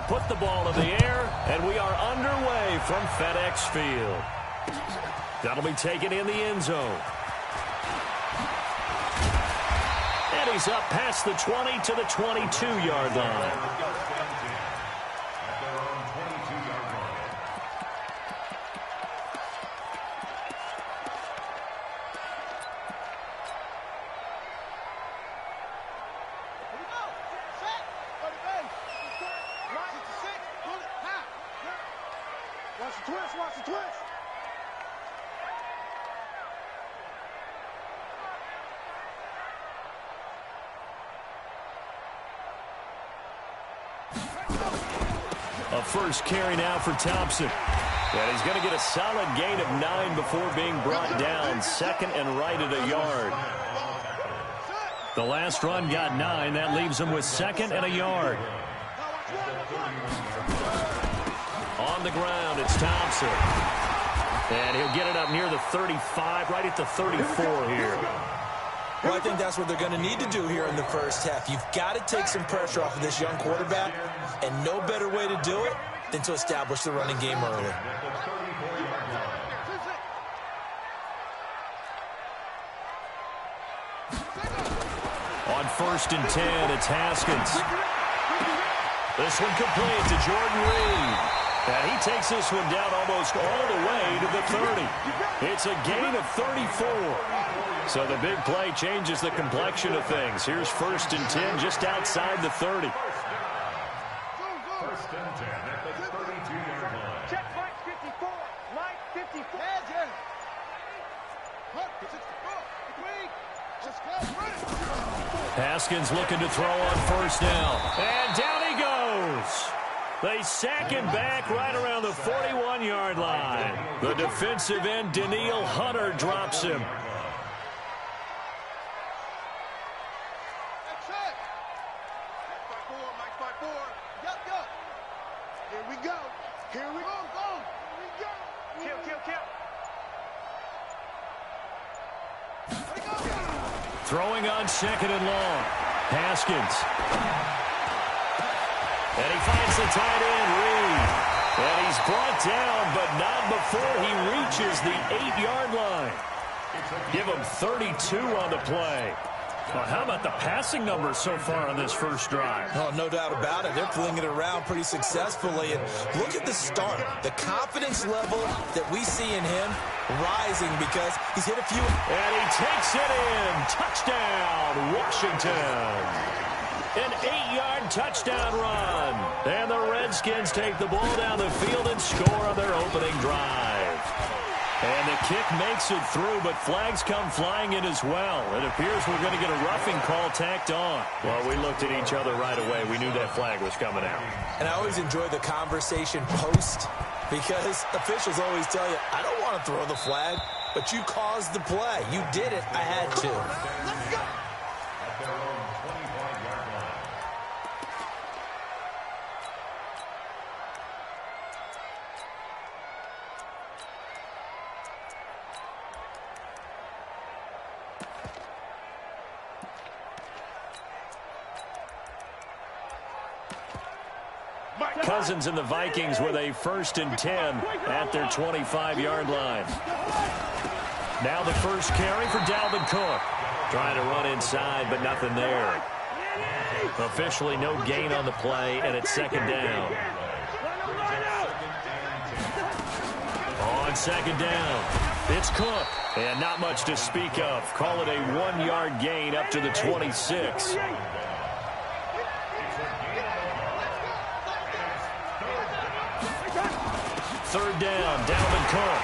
put the ball in the air, and we are underway from FedEx Field. That'll be taken in the end zone. And he's up past the 20 to the 22-yard line. Watch the twist. A first carry now for Thompson. And he's going to get a solid gain of 9 before being brought down. Second and right at a yard. The last run got 9. That leaves him with second and a yard. On the ground, it's Thompson. And he'll get it up near the 35, right at the 34 here. Well, I think that's what they're going to need to do here in the first half. You've got to take some pressure off of this young quarterback, and no better way to do it than to establish the running game early. On 1st and 10, it's Haskins. This one complete to Jordan Reed. And he takes this one down almost all the way to the 30. It's a gain of 34. So the big play changes the complexion of things. Here's 1st and 10 just outside the 30. 1st and 10 at the 32-yard line. Check Mike 54. Mike 54. Haskins looking to throw on 1st down. And down he goes. They sack him back right around the 41-yard line. The defensive end, Danielle Hunter, drops him. Throwing on 2nd and long. Haskins. And he finds the tight end, Reed. And he's brought down, but not before he reaches the 8-yard line. Give him 32 on the play. Well, how about the passing numbers so far on this first drive? Oh, no doubt about it. They're flinging it around pretty successfully. And look at the start. The confidence level that we see in him rising because he's hit a few. And he takes it in. Touchdown, Washington. An 8-yard touchdown run. And the Redskins take the ball down the field and score on their opening drive. And the kick makes it through, but flags come flying in as well. It appears we're going to get a roughing call tacked on. Well, we looked at each other right away. We knew that flag was coming out. And I always enjoy the conversation post because officials always tell you, I don't want to throw the flag, but you caused the play. You did it. I had to. Let's go. Cousins and the Vikings with a 1st and 10 at their 25-yard line. Now the first carry for Dalvin Cook. Trying to run inside, but nothing there. Officially no gain on the play, and it's 2nd down. On 2nd down, it's Cook. And not much to speak of. Call it a 1-yard gain up to the 26. 3rd down, Dalvin Cook.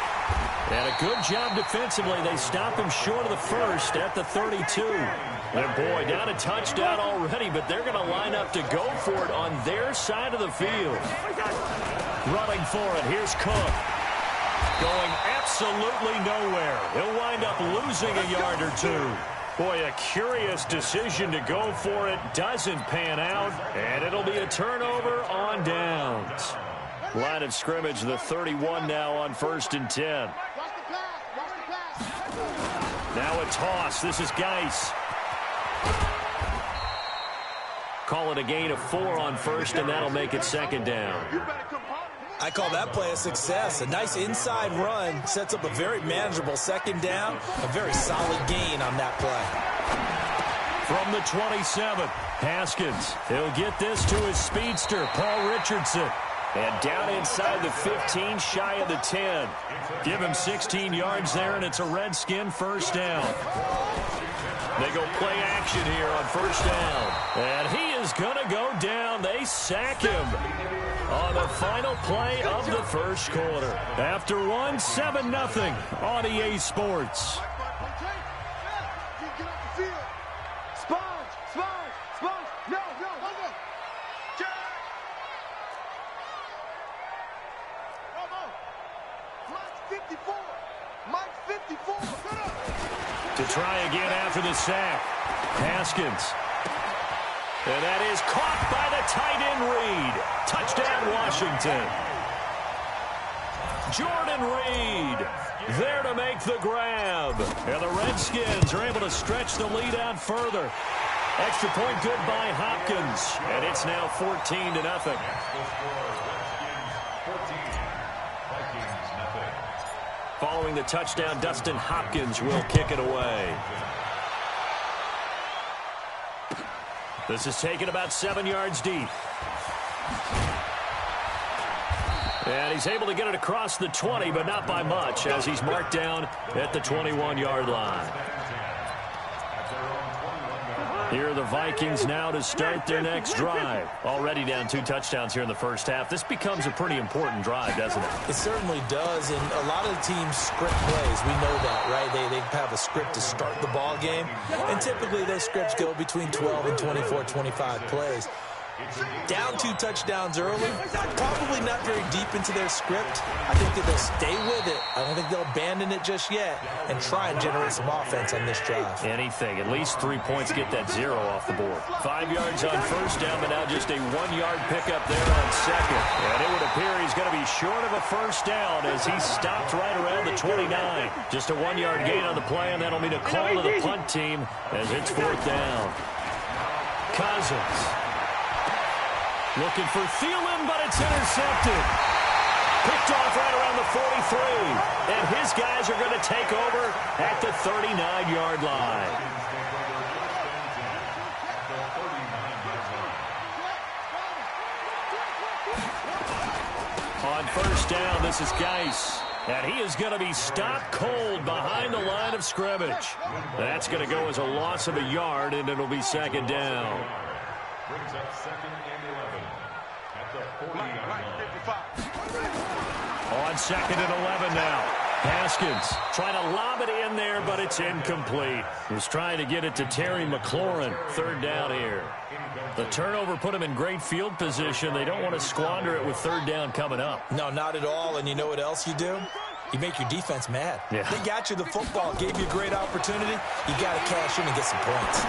And a good job defensively. They stop him short of the 1st at the 32. And boy, down a touchdown already, but they're going to line up to go for it on their side of the field. Running for it, here's Cook. Going absolutely nowhere. He'll wind up losing a yard or 2. Boy, a curious decision to go for it. Doesn't pan out, and it'll be a turnover on downs. Line of scrimmage, the 31 now on 1st and 10. Now a toss. This is Geis. call it a gain of 4 on first, and that'll make it second down. I call that play a success. A nice inside run sets up a very manageable second down. A very solid gain on that play. From the 27, Haskins. He'll get this to his speedster, Paul Richardson. And down inside the 15, shy of the 10. Give him 16 yards there, and it's a Redskin first down. They go play action here on first down. And he is going to go down. They sack him on the final play of the first quarter. After 7-0 on EA Sports. To try again after the sack. Haskins. And that is caught by the tight end Reed. Touchdown, Washington. Jordan Reed there to make the grab. And the Redskins are able to stretch the lead out further. Extra point good by Hopkins. And it's now 14-0. Following the touchdown, Dustin Hopkins will kick it away. This is taken about 7 yards deep. And he's able to get it across the 20, but not by much, as he's marked down at the 21-yard line. Here are the Vikings now to start their next drive. Already down 2 touchdowns here in the first half. This becomes a pretty important drive, doesn't it? It certainly does, and a lot of the teams script plays. We know that, right? They have a script to start the ball game, and typically those scripts go between 12 and 24, 25 plays. Down 2 touchdowns early, probably not very deep into their script. I think that they'll stay with it. I don't think they'll abandon it just yet and try and generate some offense on this drive. Anything. At least 3 points, get that 0 off the board. 5 yards on first down, but now just a 1-yard pickup there on second. And it would appear he's going to be short of a first down as he stopped right around the 29. Just a 1-yard gain on the play, and that'll mean a call to the punt team as it's 4th down. Cousins. Looking for Thielen, but it's intercepted. Picked off right around the 43. And his guys are going to take over at the 39-yard line. On first down, this is Geis. And he is going to be stopped cold behind the line of scrimmage. That's going to go as a loss of a yard, and it'll be second down. Brings up 2nd and 11 at the 40-yard line. On 2nd and 11 now. Haskins trying to lob it in there, but it's incomplete. Was trying to get it to Terry McLaurin. 3rd down here. The turnover put him in great field position. They don't want to squander it with 3rd down coming up. No, not at all. And you know what else you do? You make your defense mad. Yeah. They got you the football, gave you a great opportunity. You got to cash in and get some points.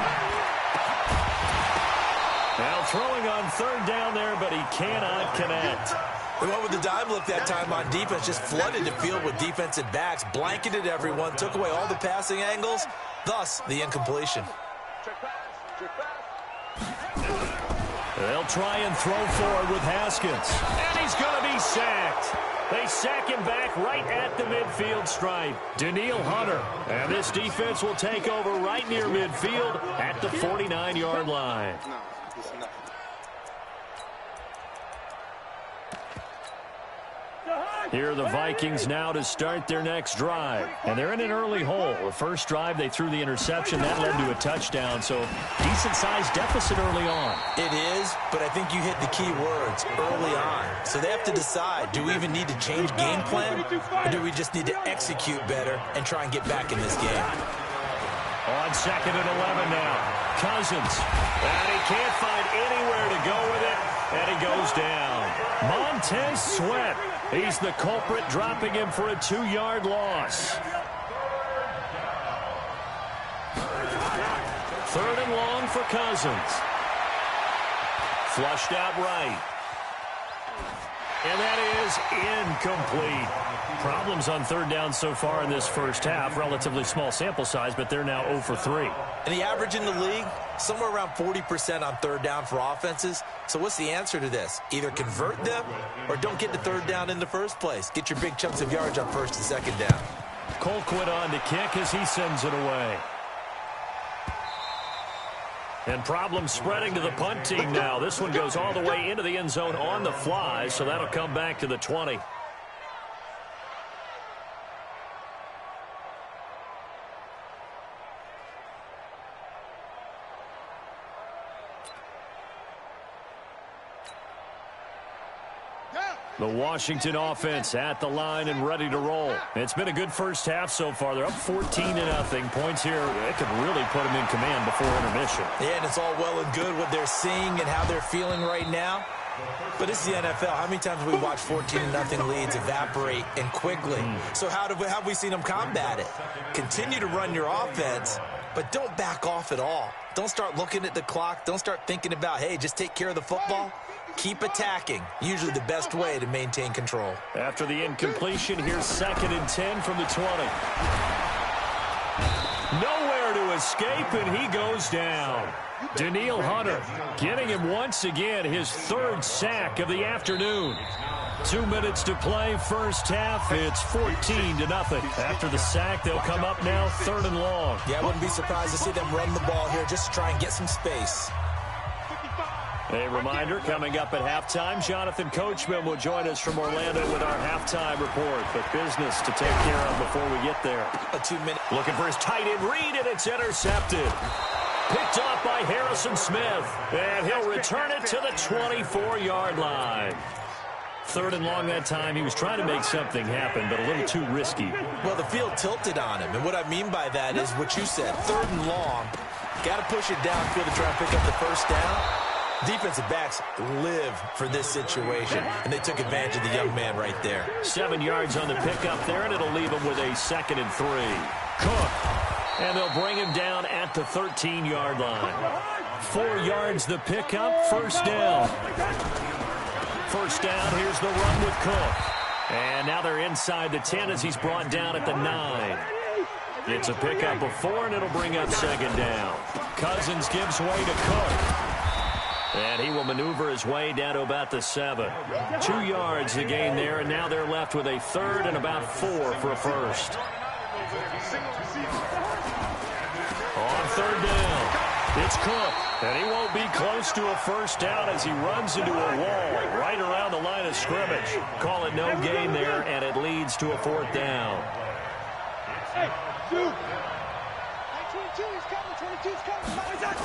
Now throwing on 3rd down there, but he cannot connect. They went with the dime look that time on defense, just flooded the field with defensive backs, blanketed everyone, took away all the passing angles, thus the incompletion. They'll try and throw forward with Haskins, and he's going to be sacked. They sack him back right at the midfield stripe. Daniil Hunter, and this defense will take over right near midfield at the 49-yard line. Here are the Vikings now to start their next drive. And they're in an early hole. The first drive, they threw the interception. That led to a touchdown, so decent-sized deficit early on. It is, but I think you hit the key words, early on. So they have to decide, do we even need to change game plan, or do we just need to execute better and try and get back in this game? On 2nd and 11 now. Cousins. And he can't find anywhere to go with it, and he goes down. Montez Sweat. He's the culprit, dropping him for a 2-yard loss. 3rd and long for Cousins. Flushed out right. And that is incomplete. Problems on third down so far in this first half. Relatively small sample size, but they're now 0 for 3. And the average in the league, somewhere around 40% on third down for offenses. So what's the answer to this? Either convert them or don't get to third down in the first place. Get your big chunks of yards on first and second down. Colquitt on to kick as he sends it away. And problems spreading to the punt team now. This one goes all the way into the end zone on the fly, so that'll come back to the 20. The Washington offense at the line and ready to roll. It's been a good first half so far. They're up 14-0. Points here, it could really put them in command before intermission. Yeah, and it's all well and good what they're seeing and how they're feeling right now. But it's the NFL. How many times have we watched 14-0 leads evaporate and quickly? So how have we seen them combat it? Continue to run your offense, but don't back off at all. Don't start looking at the clock. Don't start thinking about, hey, just take care of the football. Keep attacking. Usually the best way to maintain control. After the incompletion, here's 2nd and 10 from the 20. Nowhere to escape, and he goes down. Danielle Hunter getting him once again his 3rd sack of the afternoon. 2 minutes to play, first half. It's 14-0. After the sack, they'll come up now 3rd and long. Yeah, I wouldn't be surprised to see them run the ball here just to try and get some space. A reminder, coming up at halftime, Jonathan Coachman will join us from Orlando with our halftime report. But business to take care of before we get there. A 2-minute. Looking for his tight end read, and it's intercepted. Picked off by Harrison Smith. And he'll return it to the 24-yard line. 3rd and long that time. He was trying to make something happen, but a little too risky. Well, the field tilted on him. And what I mean by that is what you said. 3rd and long. Got to push it downfield to try and pick up the first down. Defensive backs live for this situation, and they took advantage of the young man right there. 7 yards on the pickup there, and it'll leave him with a 2nd and 3. Cook, and they'll bring him down at the 13-yard line. 4 yards the pickup, first down. First down, here's the run with Cook. And now they're inside the 10 as he's brought down at the 9. It's a pickup of 4, and it'll bring up 2nd down. Cousins gives way to Cook. And he will maneuver his way down to about the 7. 2 yards to gain there, and now they're left with a 3rd and about 4 for a first. On 3rd down, it's Cook, and he won't be close to a first down as he runs into a wall right around the line of scrimmage. Call it no gain there, and it leads to a 4th down. Hey, shoot! 22's coming, 22's coming.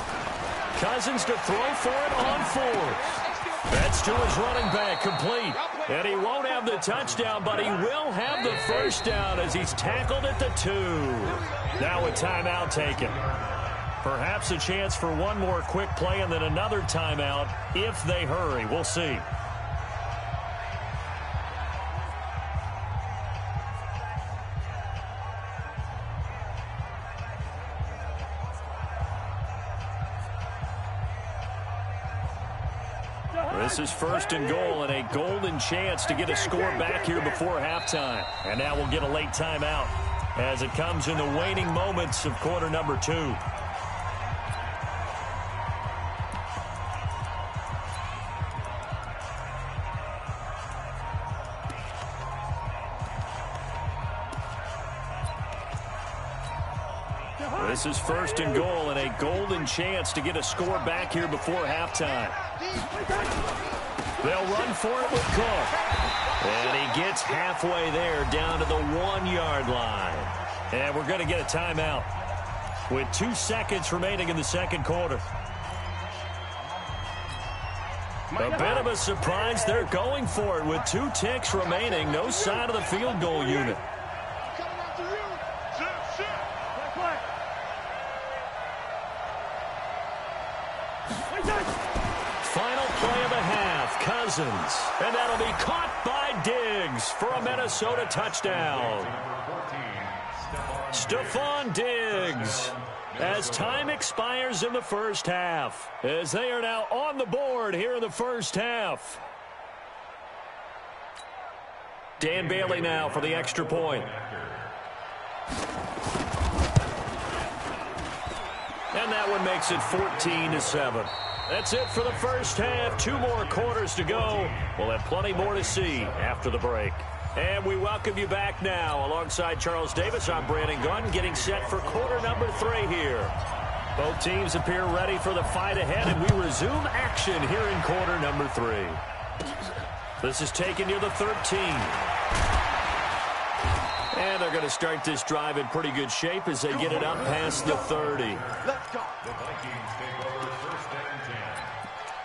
Cousins to throw for it on 4th. That's to his running back, complete. And he won't have the touchdown, but he will have the first down as he's tackled at the 2. Now a timeout taken. Perhaps a chance for one more quick play and then another timeout if they hurry. We'll see. This is 1st and goal and a golden chance to get a score back here before halftime. And now we'll get a late timeout as it comes in the waning moments of quarter number 2. This is 1st and goal and a golden chance to get a score back here before halftime. They'll run for it with Cook. And he gets halfway there down to the 1-yard line. And we're going to get a timeout with 2 seconds remaining in the second quarter. A bit of a surprise. They're going for it with 2 ticks remaining. No sign of the field goal unit. Final play of the half, Cousins. And that'll be caught by Diggs for a Minnesota touchdown. Stephon Diggs, as time expires in the first half, as they are now on the board here in the first half. Dan Bailey now for the extra point. And that one makes it 14-7. That's it for the first half. 2 more quarters to go. We'll have plenty more to see after the break. And we welcome you back now. Alongside Charles Davis, I'm Brandon Gunn, getting set for quarter number 3 here. Both teams appear ready for the fight ahead, and we resume action here in quarter number 3. This is taken near the 13. And they're going to start this drive in pretty good shape as they get it up past the 30. Let's go. The Vikings take over first and 10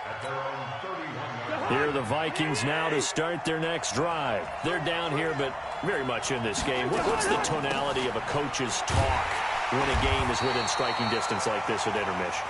at their own 31-yard line. Here are the Vikings now to start their next drive. They're down here, but very much in this game. What's the tonality of a coach's talk when a game is within striking distance like this at intermission?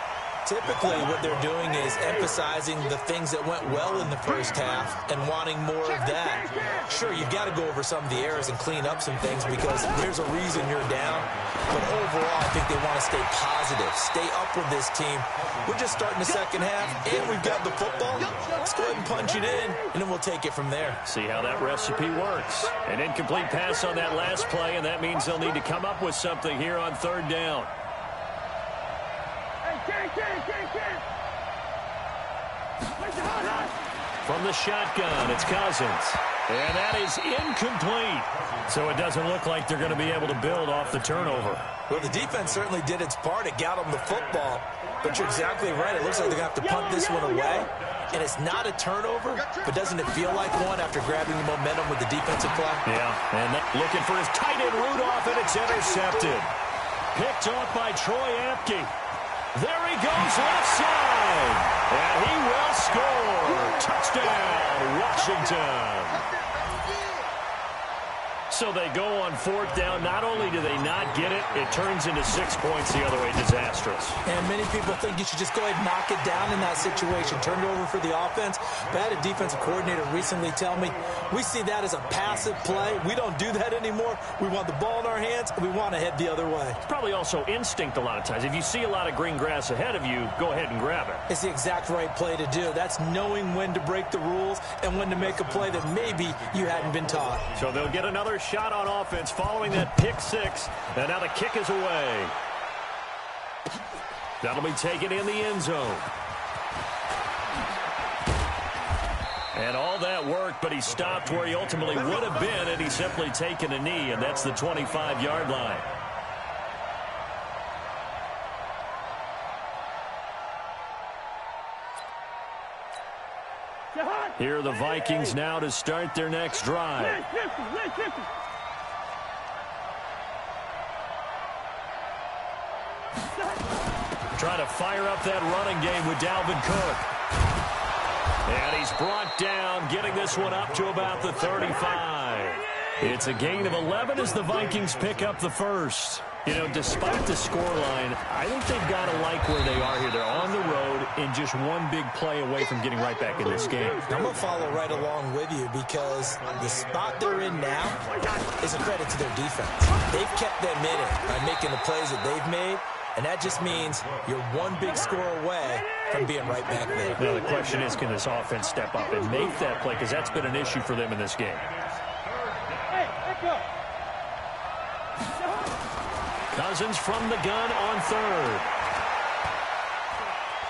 Typically, what they're doing is emphasizing the things that went well in the first half and wanting more of that. Sure, you've got to go over some of the errors and clean up some things because there's a reason you're down. But overall, I think they want to stay positive, stay up with this team. We're just starting the second half, and we've got the football. Let's go ahead and punch it in, and then we'll take it from there. See how that recipe works. An incomplete pass on that last play, and that means they'll need to come up with something here on third down. From the shotgun, it's Cousins. And that is incomplete. So it doesn't look like they're going to be able to build off the turnover. Well, the defense certainly did its part. It got them the football. But you're exactly right. It looks like they're going to have to punt this one away. And it's not a turnover, but doesn't it feel like one after grabbing the momentum with the defensive play? Yeah, and looking for his tight end Rudolph, and it's intercepted. Picked off by Troy Apke. There he goes left side. And he will score. Touchdown, Washington. So they go on fourth down. Not only do they not get it, it turns into 6 points the other way. Disastrous. And many people think you should just go ahead and knock it down in that situation. Turn it over for the offense. But I had a defensive coordinator recently tell me, we see that as a passive play. We don't do that anymore. We want the ball in our hands, and we want to head the other way. It's probably also instinct a lot of times. If you see a lot of green grass ahead of you, go ahead and grab it. It's the exact right play to do. That's knowing when to break the rules and when to make a play that maybe you hadn't been taught. So they'll get another shot on offense following that pick six. And now the kick is away. That'll be taken in the end zone. And all that worked, but he stopped where he ultimately would have been had he simply taken a knee, and that's the 25-yard line. Here are the Vikings now to start their next drive. Trying to fire up that running game with Dalvin Cook. And he's brought down, getting this one up to about the 35. It's a gain of 11 as the Vikings pick up the first. You know, despite the scoreline, I think they've got to like where they are here. They're on the road and just one big play away from getting right back in this game. I'm going to follow right along with you because the spot they're in now is a credit to their defense. They've kept them in it by making the plays that they've made, and that just means you're one big score away from being right back there. Now, the question is, can this offense step up and make that play? Because that's been an issue for them in this game. Cousins from the gun on third.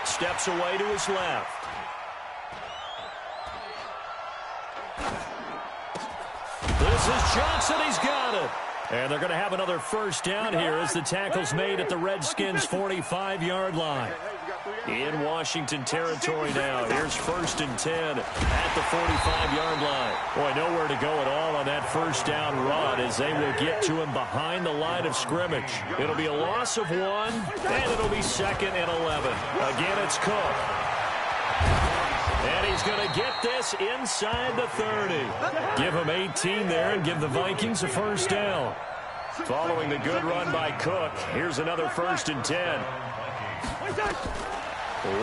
Steps away to his left. This is Johnson. He's got it. And they're going to have another first down here as the tackle's made at the Redskins' 45-yard line. In Washington territory now. Here's 1st and 10 at the 45-yard line. Boy, nowhere to go at all on that first down run as they will get to him behind the line of scrimmage. It'll be a loss of 1, and it'll be 2nd and 11. Again, it's Cook. And he's going to get this inside the 30. Give him 18 there and give the Vikings a first down. Following the good run by Cook, here's another 1st and 10.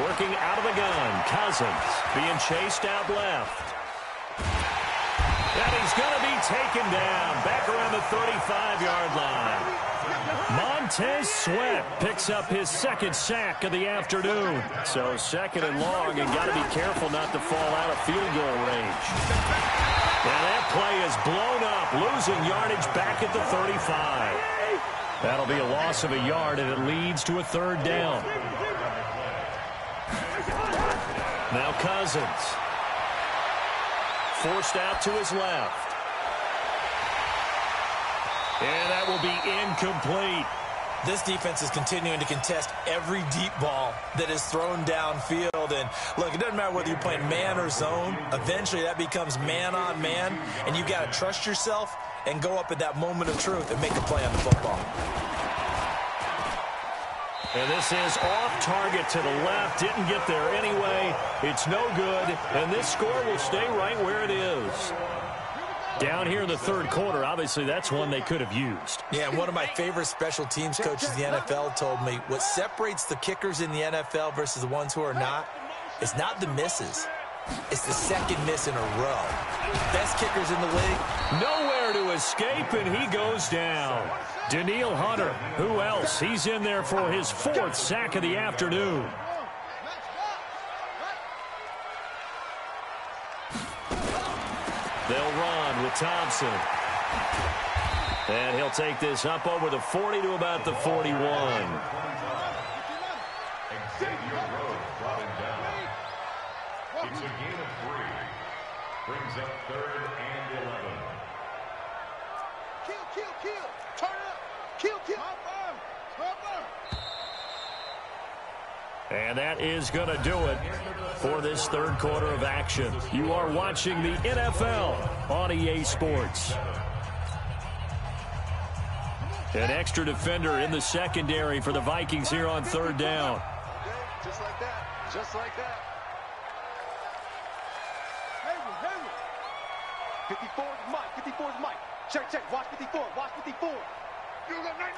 Working out of the gun, Cousins being chased out left. And he's going to be taken down back around the 35-yard line. Montez Sweat picks up his 2nd sack of the afternoon. So 2nd and long, and got to be careful not to fall out of field goal range. And that play is blown up, losing yardage back at the 35. That'll be a loss of a yard, and it leads to a third down. Now Cousins. Forced out to his left. And that will be incomplete. This defense is continuing to contest every deep ball that is thrown downfield. And look, it doesn't matter whether you're playing man or zone. Eventually, that becomes man on man. And you've got to trust yourself and go up at that moment of truth and make a play on the football. And this is off target to the left. Didn't get there anyway. It's no good. And this score will stay right where it is. Down here in the third quarter, obviously that's one they could have used. Yeah, and one of my favorite special teams coaches in the NFL told me what separates the kickers in the NFL versus the ones who are not is not the misses. It's the second miss in a row. Best kickers in the league. Nowhere to escape, and he goes down. Danielle Hunter, who else? He's in there for his fourth sack of the afternoon. They'll run with Thompson. And he'll take this up over the 40 to about the 41. Xavier Rhodes brought him down. It's a gain of 3. Brings up 3rd and 11. Kill. Turn up. Kill. And that is going to do it for this third quarter of action. You are watching the NFL on EA Sports. An extra defender in the secondary for the Vikings here on third down. Just like that. 54 is Mike. Check. Watch 54. You go night.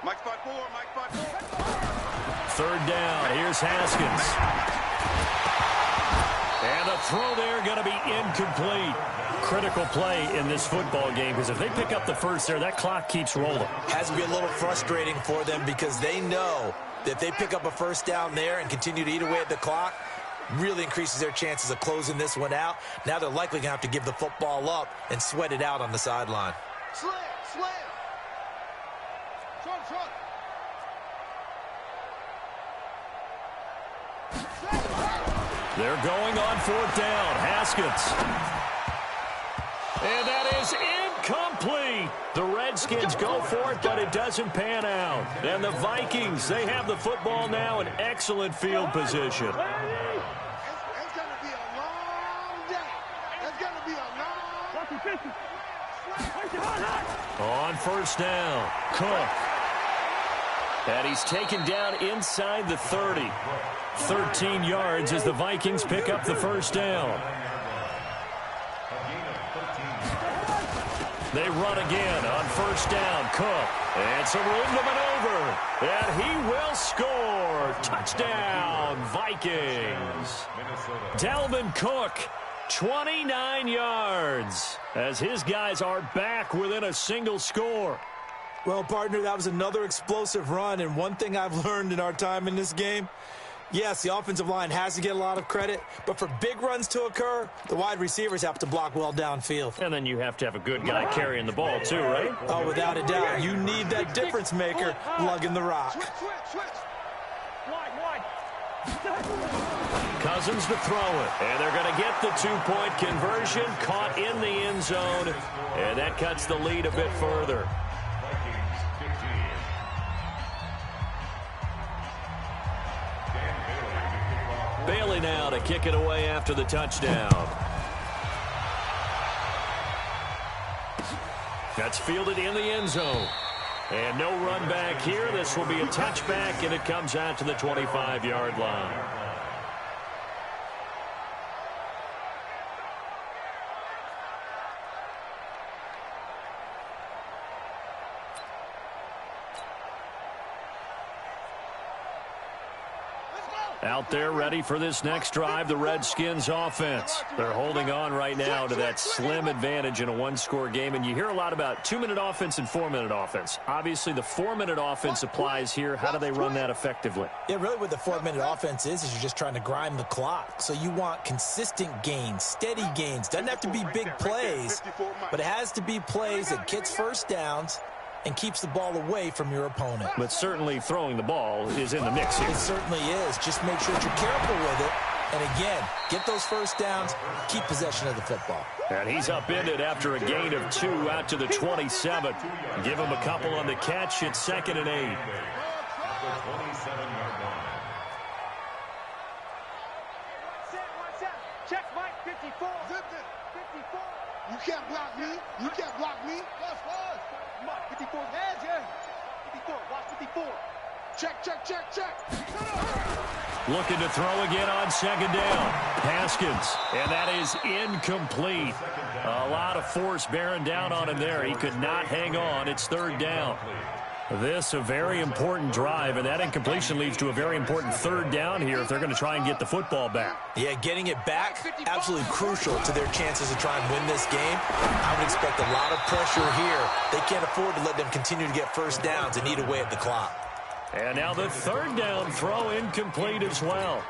Mike's 5-4. Third down. Here's Haskins. And the throw there going to be incomplete. Critical play in this football game because if they pick up the first there, that clock keeps rolling. Has to be a little frustrating for them because they know that if they pick up a first down there and continue to eat away at the clock, really increases their chances of closing this one out. Now they're likely going to have to give the football up and sweat it out on the sideline. Slam. Trot. They're going on fourth down. Haskins. And that is incomplete. The Redskins go for it, but it doesn't pan out. And the Vikings, they have the football now in excellent field position. It's going to be a long day. On first down, Cook. And he's taken down inside the 30. 13 yards as the Vikings pick up the first down. They run again on first down. Cook. And some room to maneuver. And he will score. Touchdown, Vikings. Dalvin Cook, 29 yards. As his guys are back within a single score. Well, partner, that was another explosive run. And one thing I've learned in our time in this game, yes, the offensive line has to get a lot of credit, but for big runs to occur, the wide receivers have to block well downfield. And then you have to have a good guy carrying the ball too, right? Oh, without a doubt. You need that difference maker lugging the rock. Switch. Wide. Cousins to throw it. And they're going to get the 2-point conversion. Caught in the end zone. And that cuts the lead a bit further. Bailey now to kick it away after the touchdown. That's fielded in the end zone. And no run back here. This will be a touchback, and it comes out to the 25-yard line. Out there ready for this next drive, the Redskins offense. They're holding on right now to that slim advantage in a one-score game. And you hear a lot about 2-minute offense and 4-minute offense. Obviously, the 4-minute offense applies here. How do they run that effectively? Yeah, really what the 4-minute offense is you're just trying to grind the clock. So you want consistent gains, steady gains. Doesn't have to be big plays, but it has to be plays that gets first downs and keeps the ball away from your opponent. But certainly throwing the ball is in the mix here. It certainly is. Just make sure that you're careful with it. And again, get those first downs, keep possession of the football. And he's upended after a gain of 2 out to the 27. Give him a couple on the catch. It's 2nd and 8. Check Mike 54. 54. You can't block me. You can't block me. Mike 54. Hands here. 54. Watch 54. Check. Looking to throw again on 2nd down. Haskins. And that is incomplete. A lot of force bearing down on him there. He could not hang on. It's 3rd down. This a very important drive, and that incompletion leads to a very important 3rd down here if they're going to try and get the football back. Yeah, getting it back, absolutely crucial to their chances to try and win this game. I would expect a lot of pressure here. They can't afford to let them continue to get first downs and eat away at the clock. And now the 3rd down throw incomplete as well.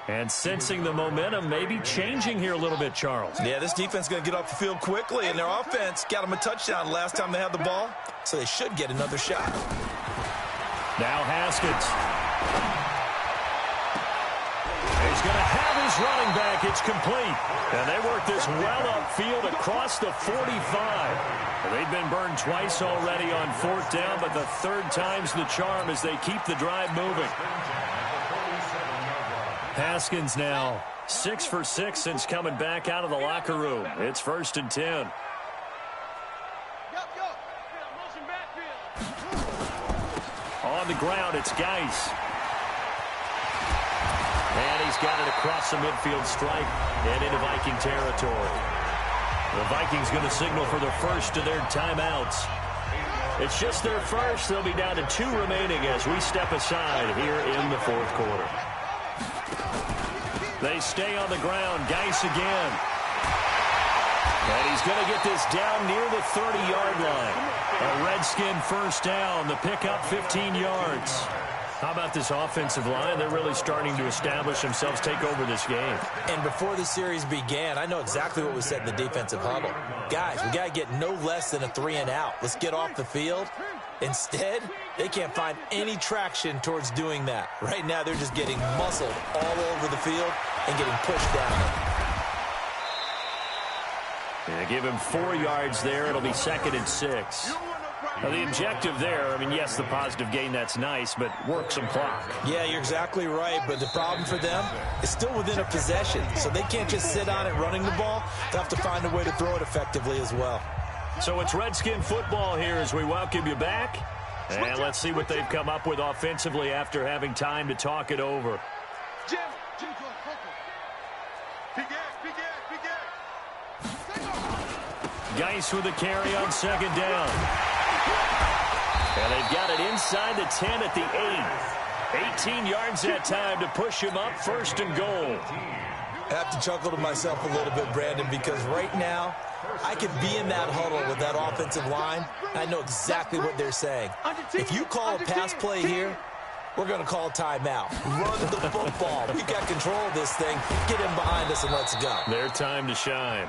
And sensing the momentum maybe changing here a little bit, Charles. Yeah, this defense is going to get off the field quickly, and their offense got them a touchdown last time they had the ball, so they should get another shot. Now Haskins. He's going to have his running back. It's complete. And they work this well upfield across the 45. They've been burned twice already on 4th down, but the 3rd time's the charm as they keep the drive moving. Haskins now 6 for 6 since coming back out of the locker room. It's 1st and 10. On the ground, it's Geis. And he's got it across the midfield stripe and into Viking territory. The Vikings going to signal for the first of their timeouts. It's just their first. They'll be down to 2 remaining as we step aside here in the 4th quarter. They stay on the ground. Geis again. And he's going to get this down near the 30-yard line. A Redskin first down. The pickup 15 yards. How about this offensive line? They're really starting to establish themselves, take over this game. And before the series began, I know exactly what was said in the defensive huddle. Guys, we got to get no less than a 3-and-out. Let's get off the field. Instead, they can't find any traction towards doing that. Right now, they're just getting muscled all over the field and getting pushed down. And give him 4 yards there. It'll be 2nd and 6. Now, the objective there, I mean, yes, the positive gain, that's nice, but work some clock. Yeah, you're exactly right, but the problem for them is still within a possession, so they can't just sit on it running the ball. They'll have to find a way to throw it effectively as well. So it's Redskin football here as we welcome you back. And let's see what they've come up with offensively after having time to talk it over. Jim. Geis with a carry on 2nd down. And they've got it inside the 10 at the 8. 18 yards that time to push him up 1st and goal. I have to chuckle to myself a little bit, Brandon, because right now I could be in that huddle with that offensive line. I know exactly what they're saying. If you call a pass play here, we're going to call a timeout. Run the football. We've got control of this thing. Get him behind us and let's go. Their time to shine.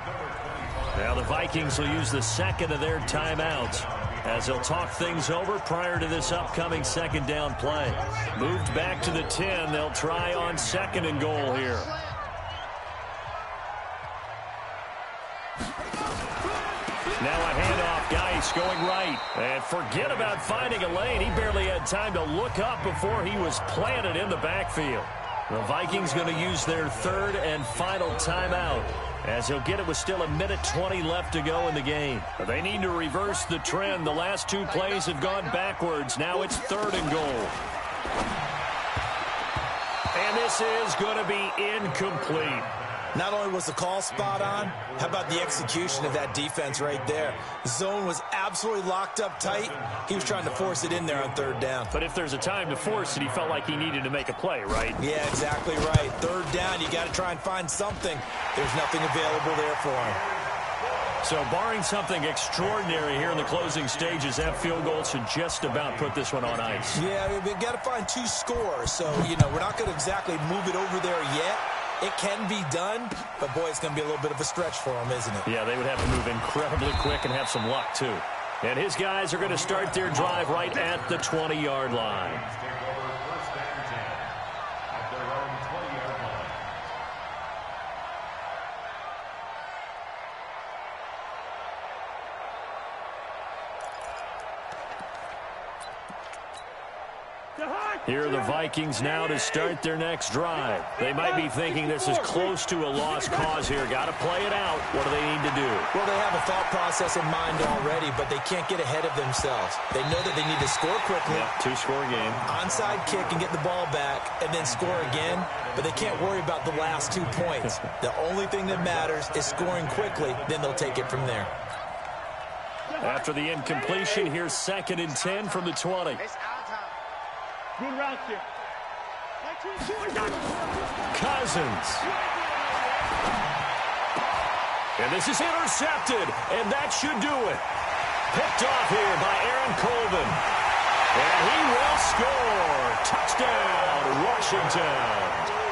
Now the Vikings will use the 2nd of their timeouts as they'll talk things over prior to this upcoming 2nd down play. Moved back to the 10. They'll try on 2nd and goal here. Now a handoff. Geis going right. And forget about finding a lane. He barely had time to look up before he was planted in the backfield. The Vikings going to use their 3rd and final timeout as he'll get it with still 1:20 left to go in the game. They need to reverse the trend. The last 2 plays have gone backwards. Now it's 3rd and goal. And this is going to be incomplete. Not only was the call spot on, how about the execution of that defense right there? The zone was absolutely locked up tight. He was trying to force it in there on third down. But if there's a time to force it, he felt like he needed to make a play, right? Yeah, exactly right. Third down, you got to try and find something. There's nothing available there for him. So barring something extraordinary here in the closing stages, that field goal should just about put this one on ice. Yeah, we've got to find 2 scores. So, we're not going to exactly move it over there yet. It can be done, but, boy, it's going to be a little bit of a stretch for him, isn't it? Yeah, they would have to move incredibly quick and have some luck, too. And his guys are going to start their drive right at the 20-yard line. Here are the Vikings now to start their next drive. They might be thinking this is close to a lost cause here. Got to play it out. What do they need to do? Well, they have a thought process in mind already, but they can't get ahead of themselves. They know that they need to score quickly. Yeah, 2-score game. Onside kick and get the ball back and then score again, but they can't worry about the last 2 points. The only thing that matters is scoring quickly, then they'll take it from there. After the incompletion, here's 2nd and 10 from the 20. Good route here. Cousins. And this is intercepted, and that should do it. Picked off here by Aaron Colvin. And he will score. Touchdown, Washington.